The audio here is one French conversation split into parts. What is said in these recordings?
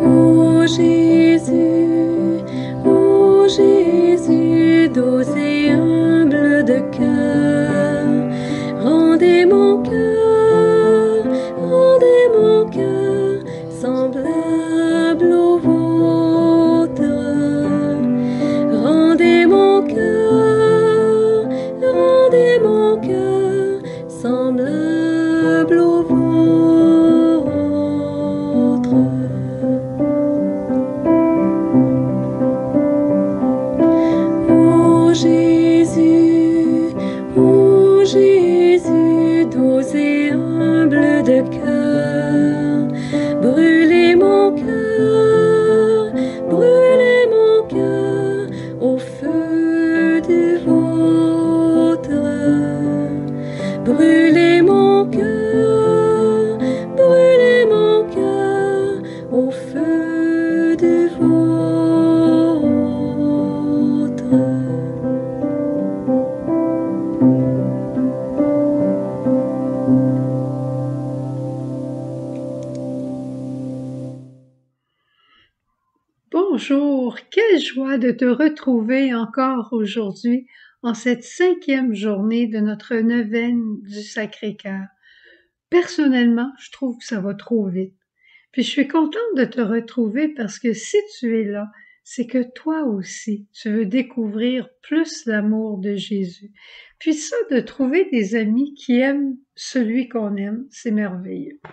Ô Jésus, doux et humble de cœur, rendez mon cœur semblable au vôtre. Rendez mon cœur semblable au vôtre. Ô Jésus, doux et humble de cœur, brûlez mon cœur au feu du vôtre. Brûlez mon cœur au feu du vôtre. Bonjour, quelle joie de te retrouver encore aujourd'hui en cette 5e journée de notre neuvaine du Sacré-Cœur. Personnellement, je trouve que ça va trop vite. Puis je suis contente de te retrouver parce que si tu es là, c'est que toi aussi, tu veux découvrir plus l'amour de Jésus. Puis ça, de trouver des amis qui aiment celui qu'on aime, c'est merveilleux. Tu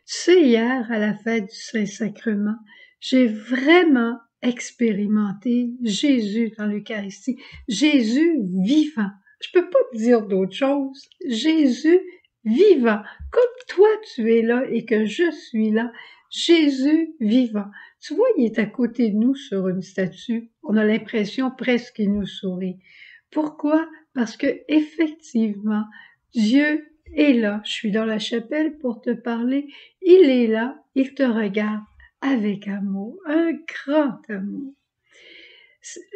sais, hier, à la fête du Saint-Sacrement, j'ai vraiment expérimenté Jésus dans l'Eucharistie. Jésus vivant. Je peux pas te dire d'autre chose. Jésus vivant. Comme toi, tu es là et que je suis là. Jésus vivant. Tu vois, il est à côté de nous sur une statue. On a l'impression presque qu'il nous sourit. Pourquoi? Parce que effectivement, Dieu est là. Je suis dans la chapelle pour te parler. Il est là. Il te regarde avec amour, un grand amour.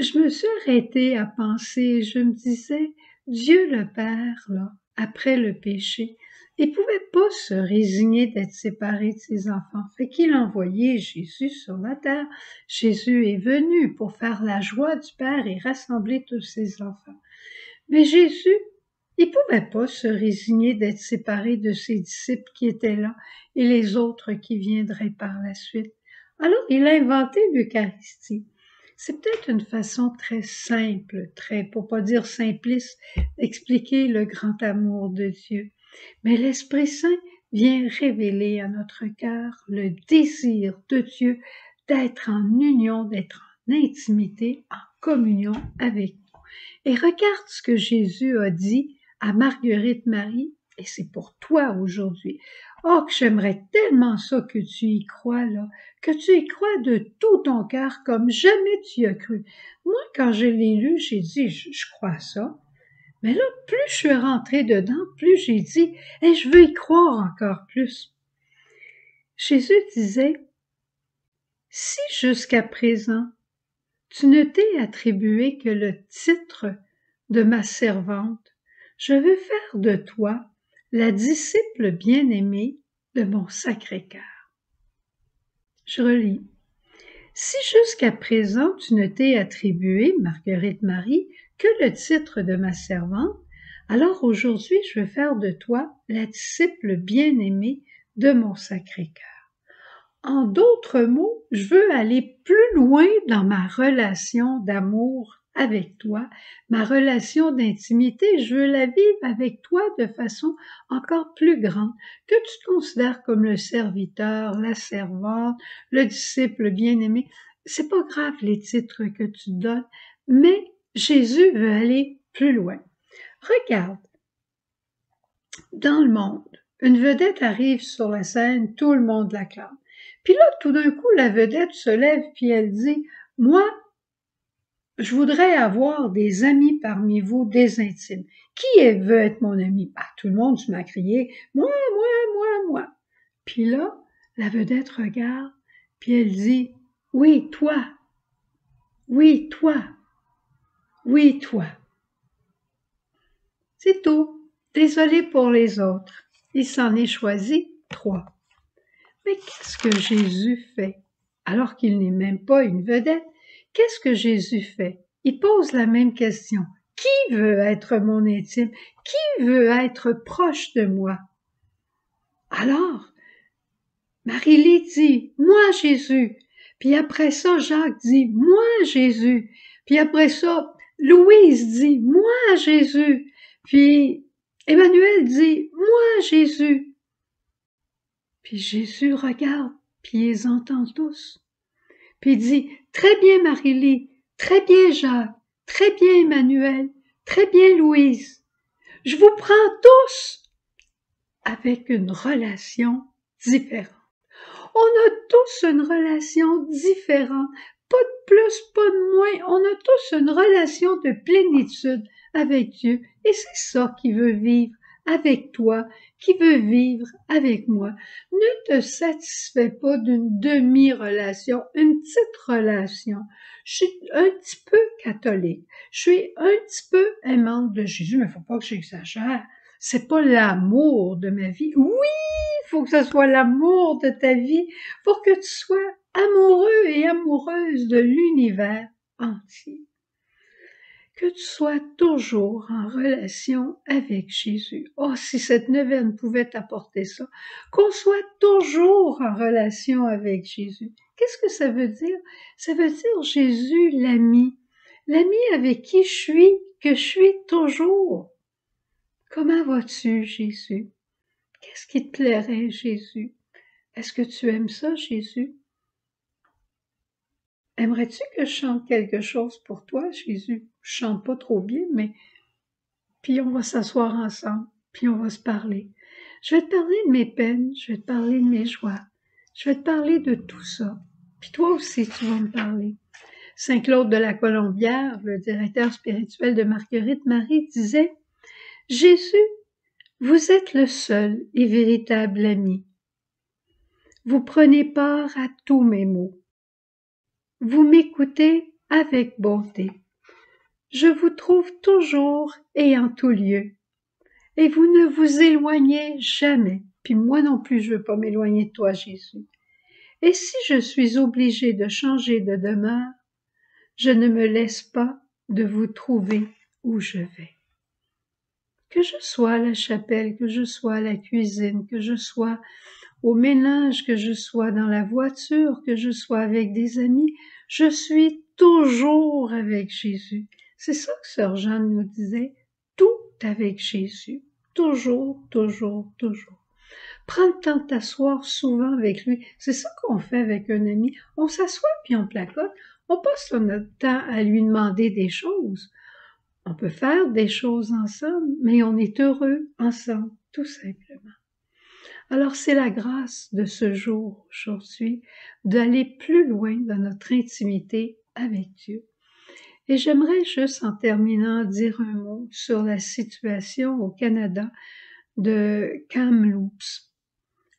Je me suis arrêtée à penser, je me disais, Dieu le Père, là, après le péché, il pouvait pas se résigner d'être séparé de ses enfants. Fait qu'il a envoyé Jésus sur la terre. Jésus est venu pour faire la joie du Père et rassembler tous ses enfants. Mais Jésus, il pouvait pas se résigner d'être séparé de ses disciples qui étaient là et les autres qui viendraient par la suite. Alors, il a inventé l'Eucharistie. C'est peut-être une façon très simple, pour pas dire simpliste, d'expliquer le grand amour de Dieu. Mais l'Esprit Saint vient révéler à notre cœur le désir de Dieu d'être en union, d'être en intimité, en communion avec nous. Et regarde ce que Jésus a dit à Marguerite Marie, et c'est pour toi aujourd'hui. Oh, que j'aimerais tellement ça que tu y crois, là, que tu y crois de tout ton cœur comme jamais tu y as cru. Moi, quand je l'ai lu, j'ai dit, je crois à ça. Mais là, plus je suis rentrée dedans, plus j'ai dit, hey, je veux y croire encore plus. Jésus disait, si jusqu'à présent, tu ne t'es attribué que le titre de ma servante, je veux faire de toi la disciple bien-aimée de mon Sacré-Cœur. Je relis. Si jusqu'à présent tu ne t'es attribué, Marguerite Marie, que le titre de ma servante, alors aujourd'hui je veux faire de toi la disciple bien-aimée de mon Sacré-Cœur. En d'autres mots, je veux aller plus loin dans ma relation d'amour avec toi, ma relation d'intimité, je veux la vivre avec toi de façon encore plus grande, que tu te considères comme le serviteur, la servante, le disciple bien-aimé. C'est pas grave les titres que tu donnes, mais Jésus veut aller plus loin. Regarde, dans le monde, une vedette arrive sur la scène, tout le monde l'acclame. Puis là, tout d'un coup, la vedette se lève puis elle dit, « Moi, je voudrais avoir des amis parmi vous, des intimes. Qui veut être mon ami? » Tout le monde se met à crier, « Moi. » Puis là, la vedette regarde, puis elle dit, « Oui, toi. Oui, toi. Oui, toi. » C'est tout. Désolé pour les autres. Il s'en est choisi 3. Mais qu'est-ce que Jésus fait? Alors qu'il n'est même pas une vedette, qu'est-ce que Jésus fait? Il pose la même question. Qui veut être mon intime? Qui veut être proche de moi? Alors, Marie-Lie dit, moi Jésus. Puis après ça, Jacques dit, moi Jésus. Puis après ça, Louise dit, moi Jésus. Puis Emmanuel dit, moi Jésus. Puis Jésus regarde, puis ils entendent tous. Puis il dit, très bien Marie-Lie, très bien Jacques, très bien Emmanuel, très bien Louise. Je vous prends tous avec une relation différente. On a tous une relation différente, pas de plus, pas de moins. On a tous une relation de plénitude avec Dieu. Et c'est ça qu'il veut vivre avec toi, qui veut vivre avec moi. Ne te satisfais pas d'une demi-relation, une petite relation. Je suis un petit peu catholique. Je suis un petit peu aimante de Jésus, mais il ne faut pas que j'exagère. C'est pas l'amour de ma vie. Oui, il faut que ce soit l'amour de ta vie pour que tu sois amoureux et amoureuse de l'univers entier. Que tu sois toujours en relation avec Jésus. Oh, si cette neuvaine pouvait t'apporter ça, qu'on soit toujours en relation avec Jésus. Qu'est-ce que ça veut dire? Ça veut dire Jésus, l'ami avec qui que je suis toujours. Comment vas-tu, Jésus? Qu'est-ce qui te plairait, Jésus? Est-ce que tu aimes ça, Jésus? Aimerais-tu que je chante quelque chose pour toi, Jésus? Je chante pas trop bien, mais puis on va s'asseoir ensemble, puis on va se parler. Je vais te parler de mes peines, je vais te parler de mes joies, je vais te parler de tout ça. Puis toi aussi, tu vas me parler. Saint Claude de la Colombière, le directeur spirituel de Marguerite Marie, disait « Jésus, vous êtes le seul et véritable ami. Vous prenez part à tous mes maux. Vous m'écoutez avec bonté. Je vous trouve toujours et en tout lieu. Et vous ne vous éloignez jamais. Puis moi non plus, je veux pas m'éloigner de toi, Jésus. Et si je suis obligée de changer de demeure, je ne me laisse pas de vous trouver où je vais. Que je sois à la chapelle, que je sois à la cuisine, que je sois au ménage, que je sois dans la voiture, que je sois avec des amis, je suis toujours avec Jésus. C'est ça que Sœur Jeanne nous disait, tout avec Jésus. Toujours, toujours, toujours. Prends le temps de t'asseoir souvent avec lui. C'est ça qu'on fait avec un ami. On s'assoit puis on placote. On passe notre temps à lui demander des choses. On peut faire des choses ensemble, mais on est heureux ensemble, tout simplement. Alors c'est la grâce de ce jour aujourd'hui d'aller plus loin dans notre intimité avec Dieu. Et j'aimerais juste en terminant dire un mot sur la situation au Canada de Kamloops.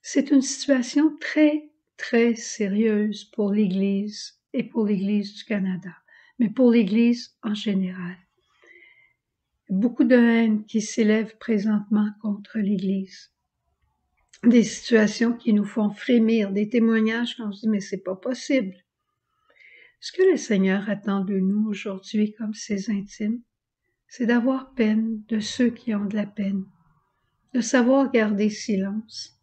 C'est une situation très, très sérieuse pour l'Église et pour l'Église du Canada, mais pour l'Église en général. Beaucoup de haine qui s'élève présentement contre l'Église. Des situations qui nous font frémir, des témoignages qu'on se dit « mais c'est pas possible ». Ce que le Seigneur attend de nous aujourd'hui comme ses intimes, c'est d'avoir peine de ceux qui ont de la peine, de savoir garder silence,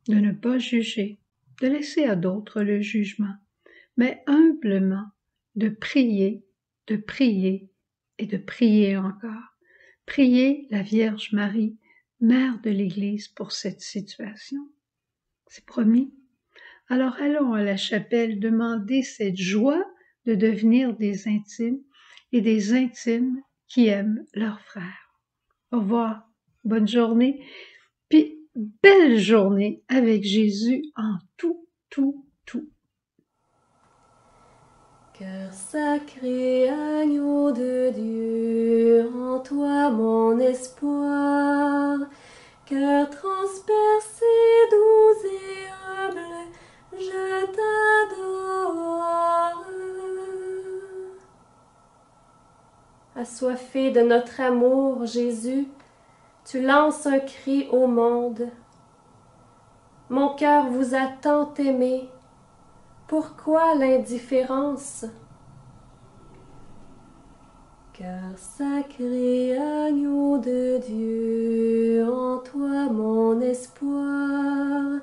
de ne pas juger, de laisser à d'autres le jugement, mais humblement de prier et de prier encore. Prier la Vierge Marie, Mère de l'Église, pour cette situation. C'est promis. Alors allons à la chapelle demander cette joie de devenir des intimes et des intimes qui aiment leurs frères. Au revoir, bonne journée, puis belle journée avec Jésus en tout, tout, tout. Cœur sacré, agneau de Dieu, en toi mon espoir. Cœur transpercé, doux et humble, je t'adore. Assoiffé de notre amour, Jésus, Tu lances un cri au monde. Mon cœur vous a tant aimé. Pourquoi l'indifférence? Cœur sacré, agneau de Dieu, en toi mon espoir.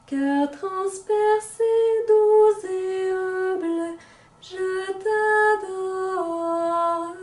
Cœur transpercé, doux et humble, je t'adore.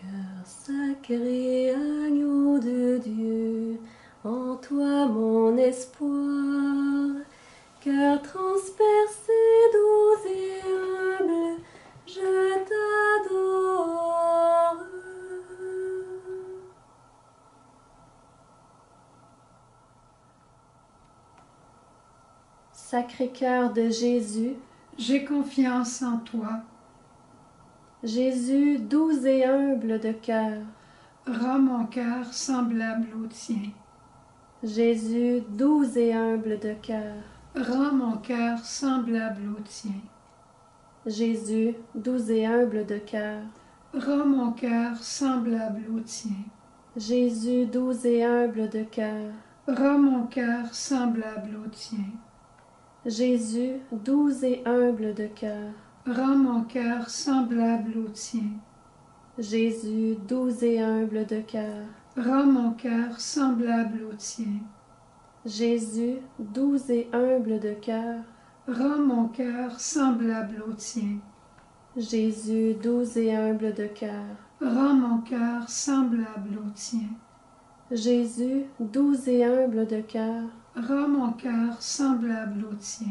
Cœur sacré, agneau de Dieu, en toi mon espoir. Cœur transpercé, doux et humble, je t'adore. Sacré-Cœur de Jésus, J'ai confiance en toi. Jésus doux et humble de cœur, Rends mon cœur semblable au tien. Jésus doux et humble de cœur, Rends mon cœur semblable au tien. Jésus doux et humble de cœur, Rends mon cœur semblable au tien. Jésus doux et humble de cœur, Rends mon cœur semblable au tien. Jésus doux et humble de cœur, Rends mon cœur semblable au tien. Jésus doux et humble de cœur, Rends mon cœur semblable au tien. Jésus doux et humble de cœur, Rends mon cœur semblable au tien. Jésus doux et humble de cœur, Rends mon cœur semblable au tien. Jésus doux et humble de cœur, Rends mon cœur semblable au tien.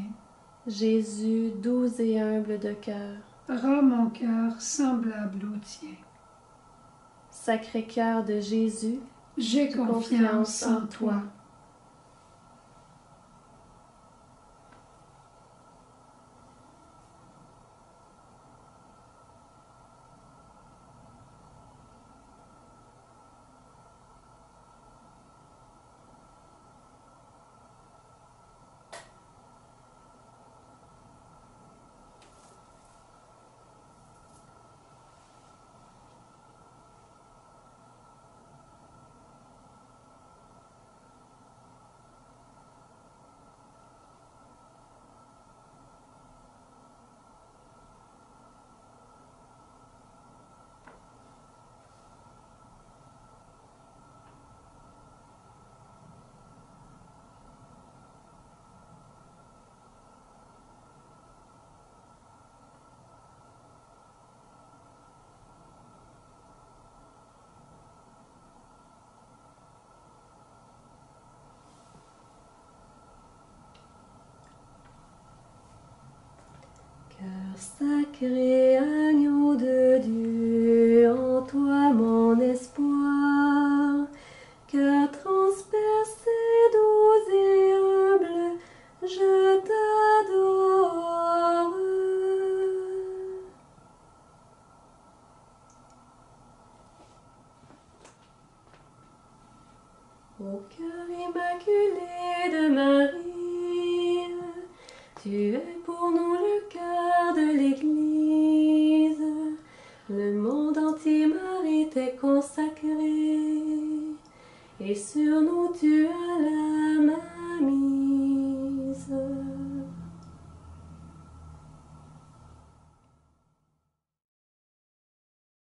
Jésus doux et humble de cœur, Rends mon cœur semblable au tien. Sacré-Cœur de Jésus, J'ai confiance en toi. Cœur sacré, agneau de Dieu, en toi mon espoir. Cœur transpercé, doux et humble, je t'adore. Ô cœur immaculé de Marie, tu es pour nous le cœur de l'Église. Le monde entier, Marie, t'est consacré, et sur nous tu as la